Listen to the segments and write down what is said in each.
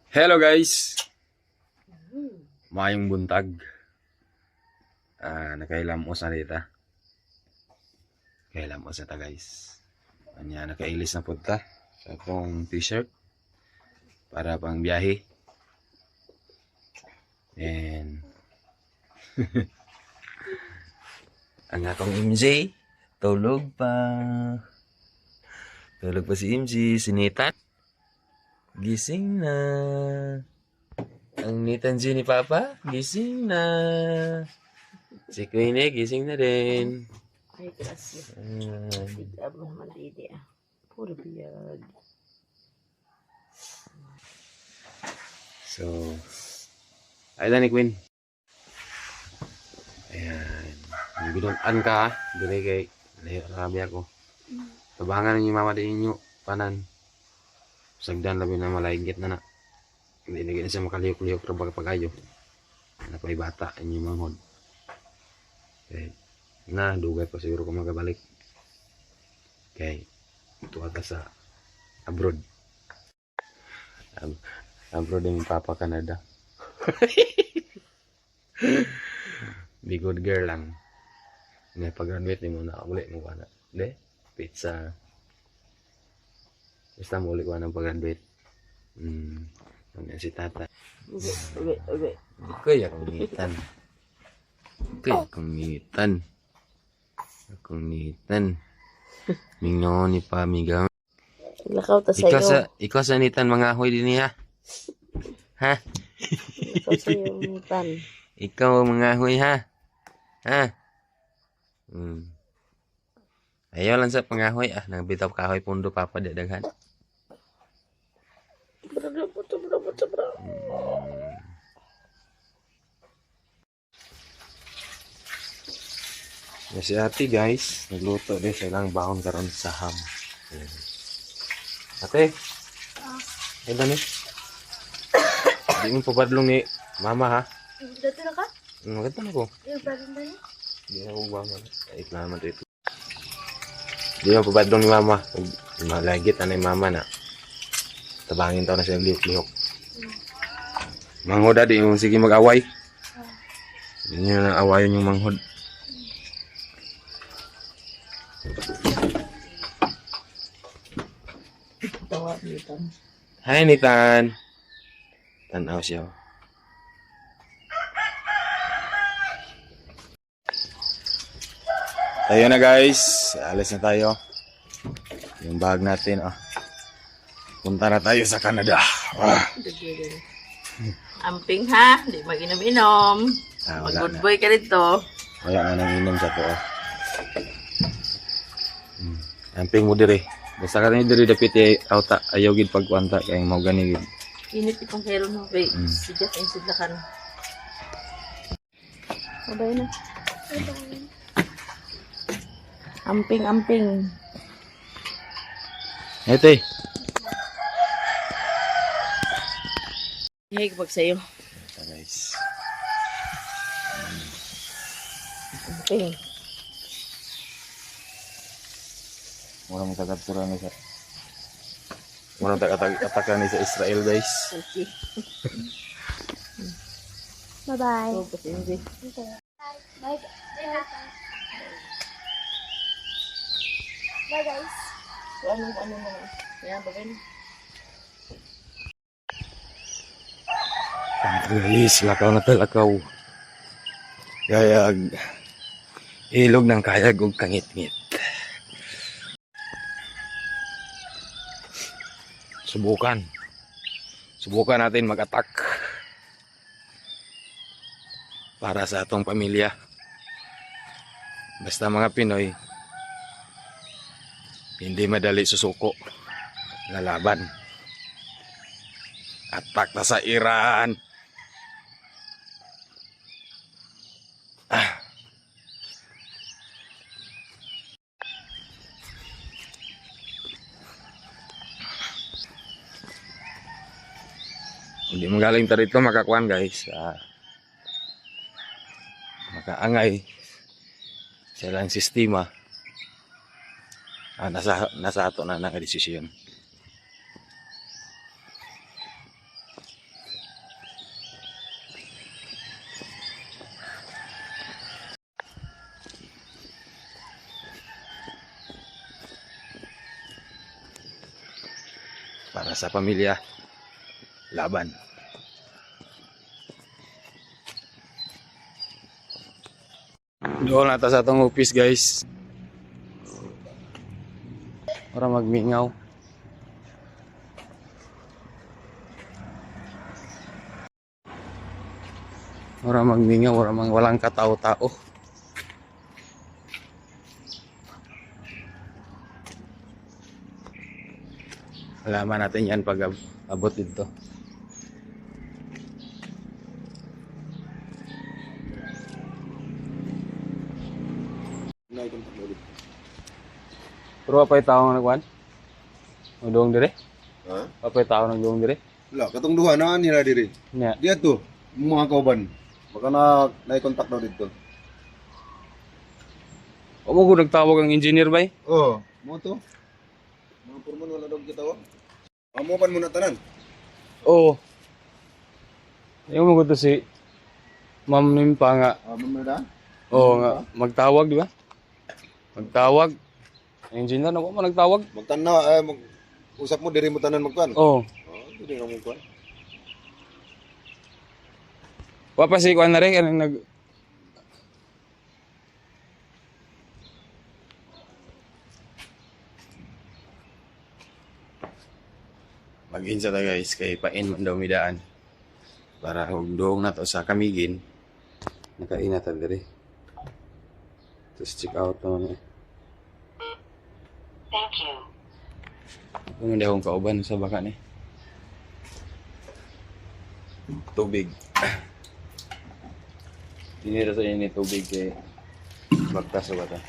Hello guys! Mayong buntag. Nakailamos na dito. Nakailamos na ta guys. Nakailis na punta sa akong t-shirt para pang biyahe. And ang akong MJ tulog pa. Tulog pa si MJ, sinitan. Gising na. Ang nitan ni Papa, gising na. Si Queenie, gising na din. Ay, gracias. Abro naman didi ah. Puro biyag. So, ayun ni Queen. Ayan. Binunan ka ha. Dili kay layo rabi ako. Tabangan ninyo mama din ninyo. Panan. Sagdan labi na malaygit na na. Hindi na siya makaliyok-liyok rabag pagayo. Napay bata inyong manghod. Okay. Na, dugay pa siguro kung magabalik. Okay. Ito ata sa abroad. Abroad yung Papa Canada. Be good girl lang. May pag-graduate ni mo na ulit mo ka na. De? Pizza. Basta mo ulit ko ng pag-graduate. Si tata. Okay. Iko'y akungitan. Akungitan. Mingno ni pamigaw. Lakaw ta sa'yo. Ikaw sa nitan mga ahoy din niya. Ha? Lakaw sa'yo nitan. Ikaw mga ahoy ha. Ha? Ayaw lang sa pangahoy nagbitaw kahoy pundo papa dadaghan. Si ate guys, nagluto din sa ilang baon karon sa ham. Ate, ay ba ni? Di mo papadlong ni mama ha? Dito na ka? Maganda na ko. Yung barin ba niya? Di na ko mama. Ay, naman ito. Di mo papadlong ni mama. Malagit na ni mama na. Tabangin tao na siya lihok-lihok. Manghod di mo sige mag-away. Hindi nyo na awayon yung manghod. Tawa nitan. Hi Nitan. Tanaw siya. Tayo na guys. Alis na tayo. Yung bag natin. Punta na tayo sa Canada. Amping ha, di mag-inom-inom. Mag-good boy ka dito. Wala nga nang inom sa to. Amping mo diri. Basta ka rin diri dapit auta ayaw gid pagkwanta kay mao gani gid. Init itong hero mo, babe. Sigat ang sidlakan. Sabay na. Amping. Ete. Hey, kapag sa'yo. Ito guys. Amping. Mura mo tagaptura ni sa. Mura mo tagapataka ni sa Israel guys. Okay. Bye-bye. So, pati hindi. Bye. Bye, guys. So, ano na. Yan, bagay na. Guys, lakaw na talakaw. Kayag. Ilog ng kayag og kangit-ngit. Subukan natin mag-attack para sa atong pamilya. Basta mga Pinoy, hindi madali susuko. Lalaban. Attack na sa Iran. Hindi magaling ta rito makakuan guys. Makaangay sa lang sistema. Nasa ato na nakadesisyon. para sa pamilya. Laban. Doon na ta sa atong office guys. Para magmingaw. Para magmingaw, walang katao-tao. Alaman natin yan pag abot dito. Pero apay tao nagwan? Nagdoong dire? Ha? Apay tao nagdoong dire? Wala, katong duha na nila diri. Nya. Diya to, mga kauban. Baka na contact daw dito. O mo ko nagtawag ang engineer bay? Oh, mo to. Mga purman wala daw kita wa. Amo pan mo na tanan. Oo. Yung mo ko to si Ma'am Nimpa nga. Amo na. Oo nga, magtawag di ba? Magtawag. Ang engineer na ko mo nagtawag. Magtanaw usap mo diri mo tanan magkuan. Oo. Diri na mo kuan. Wa pa si kuan na rin kanang nag Mag-insa ta guys kay pain man daw midaan. Para og doong na to sa Kamigin. Nakaina ta diri. Tapos check out naman eh. Thank you. Kung hindi akong kauban sa baka ni. Tubig. Dinira sa inyo tubig kay bagtas sa bata.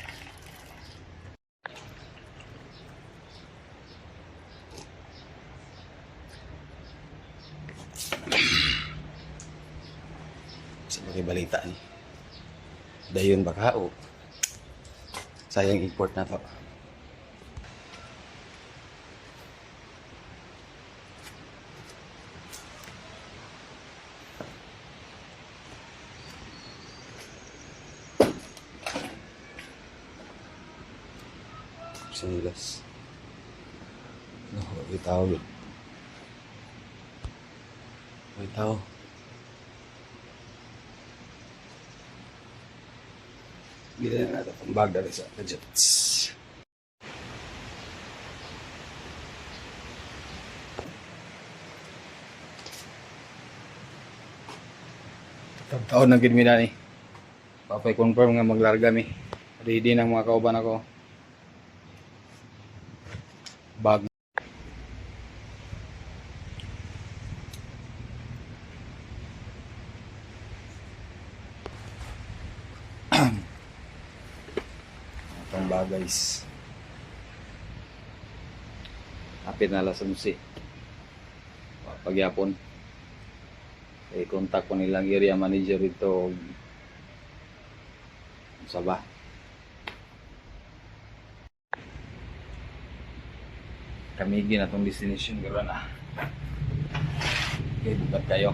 Sa mga balita ni. Dayon bakao. Sayang import na to. Sinilas. No, may tao yun. May tao. Bila na natin ang bag dari sa gadgets. Taon na gid mi na ni. Papay confirm nga maglarga mi. Ready ng mga kauban ako. Bag. Itong bag guys. Kapit na alas 11. Pagyapon. Contact ko nilang area manager ito. Sabah. Kamigin atong destination garo na. Okay, bukat kayo.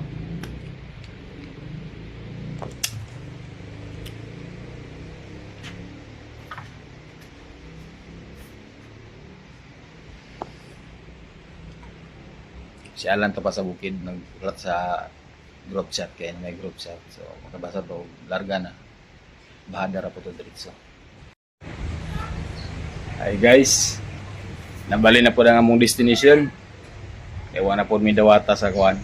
Si Alan to pa sa bukid nagsulat sa group chat kaya may group chat. So makabasa to larga na. Bahada ra po to diretso. Hi guys. Nabali na po ang among destination. Ewa na po mi dawata sa kuan.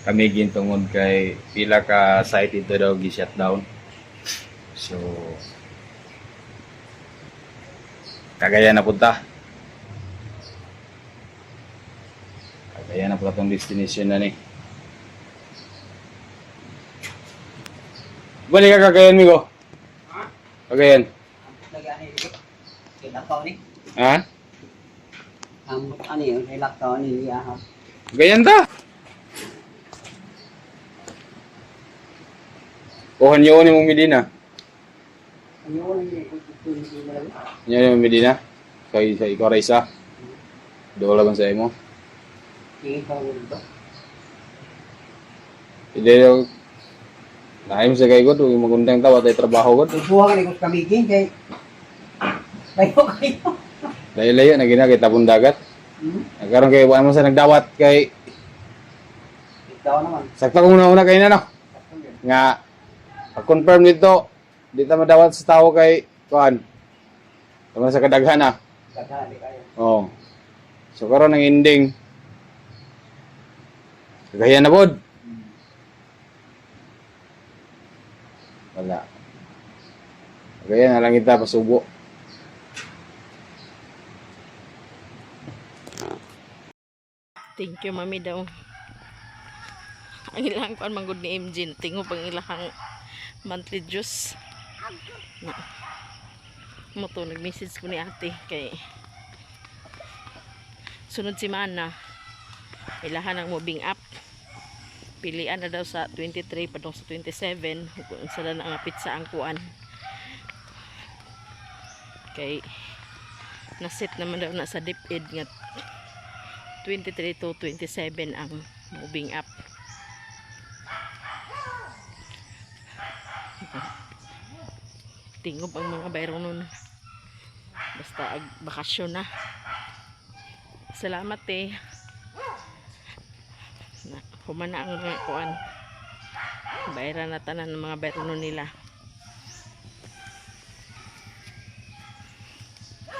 Kami gintungod kay pila ka site ito daw gi-shutdown. So Cagayan na punta. Cagayan na po itong destination na ni. Balik ka Cagayan, Migo? Cagayan. Ha? Ano yun? Hilak to ni Ahab. Ganyan ta. Kuhan nyo ni mong Medina. Ano yun? Ano Nyo ni mong Medina. Sa ikaw Raisa. Doon laban sa imo. yun? Hindi daw. Naayos sa kayo ko. Magundang tawa tayo trabaho ko. Buha ka ni Kus Kamigin kay... Bayo kayo. Layo-layo na ginagay tapong dagat. Nagkaroon kay buwan mo sa nagdawat kay Ikaw naman. sakto ko una kay na no. Nga pag-confirm dito, di ta madawat sa tao kay kuan. Tama sa kadaghan na. Kadali kayo. Oh. So karon ang ending. Kagaya na pod. Wala. Kagaya na lang kita pasubo. Thank you, mami daw. Ang ilang kuan manggod ni MJ, tingo pang ilang monthly juice. Mo to nag-message ko ni ate kay sunod si Mana. Ilahan ang moving up. Pilian na daw sa 23 padong sa 27 kung sila na ang pizza ang kuan. Kay nasit naman daw na sa DepEd nga 23 to 27 ang moving up. Tingob ang mga bayro nun. Basta bakasyon na. Salamat eh. Na, humana ang mga kuan. Bayra na tanan ng mga bayro nun nila.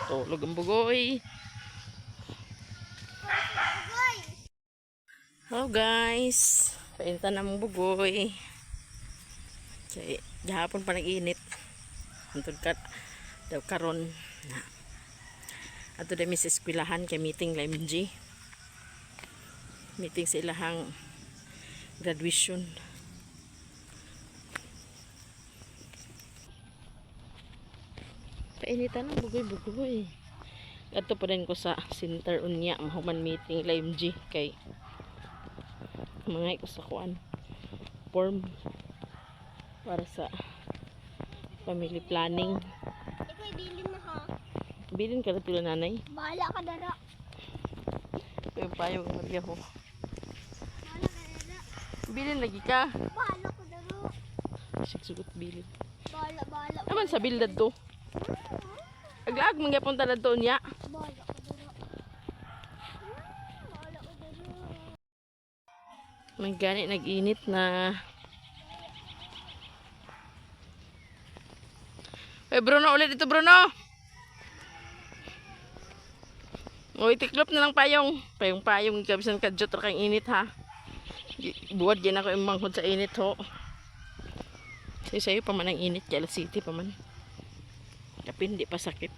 Tulog ang bugoy. Hello guys, painta na mong bugoy. Kaya gahapon pa nag-init. Antod ka daw karon na. Ato da mis eskwelahan kay meeting la MG. Meeting sa ilahang graduation. Painitan ng bugoy-bugoy. Ato pa rin ko sa center unya mahuman meeting la MG kay mga ko sa kuan form para sa family planning. Ikaw bilin na ha. Bilin ka na tula nanay. Bahala ka dara. Yung payong Maria ho. Bahala ka dara. Bilin lagi ka. Bahala ka dara. Sigsugot bilin. Bahala. Naman sa bildad to. Aglaag mangyapon talad to niya. Bahala ka dara. Bahala ka dara. Magani nag-init na. Eh Bruno, ulit dito Bruno. O itiklop na lang payong. Payong kabisan ka jot kang init ha. Buwad yan ako yung manghod sa init ho. Sa'yo pa man ang init, kaya city pa man. Tapi hindi pa sakit.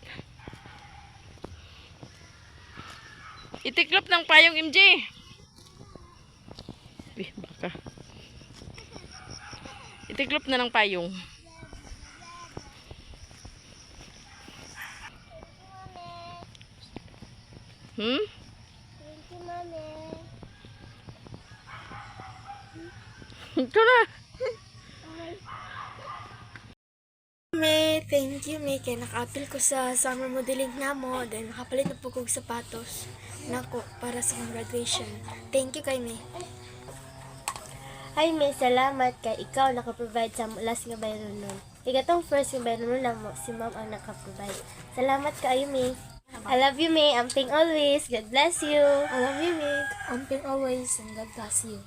Itiklop ng payong MJ. Baka. Itiklop na ng payong. Hmm? Thank you, mami. Ito na. May, thank you, May. Kaya naka-appeal ko sa summer modeling na mo. Then nakapalit na po kong sapatos. Nako, para sa graduation. Thank you kay May. Hi, May. Salamat kay ikaw nakaprovide sa last nga bayron nun. Igatong first nga bayron nun lang mo, si ma'am ang nakaprovide. Salamat kayo, May. I love you, May. Amping always. God bless you. I love you, May. Amping always and God bless you.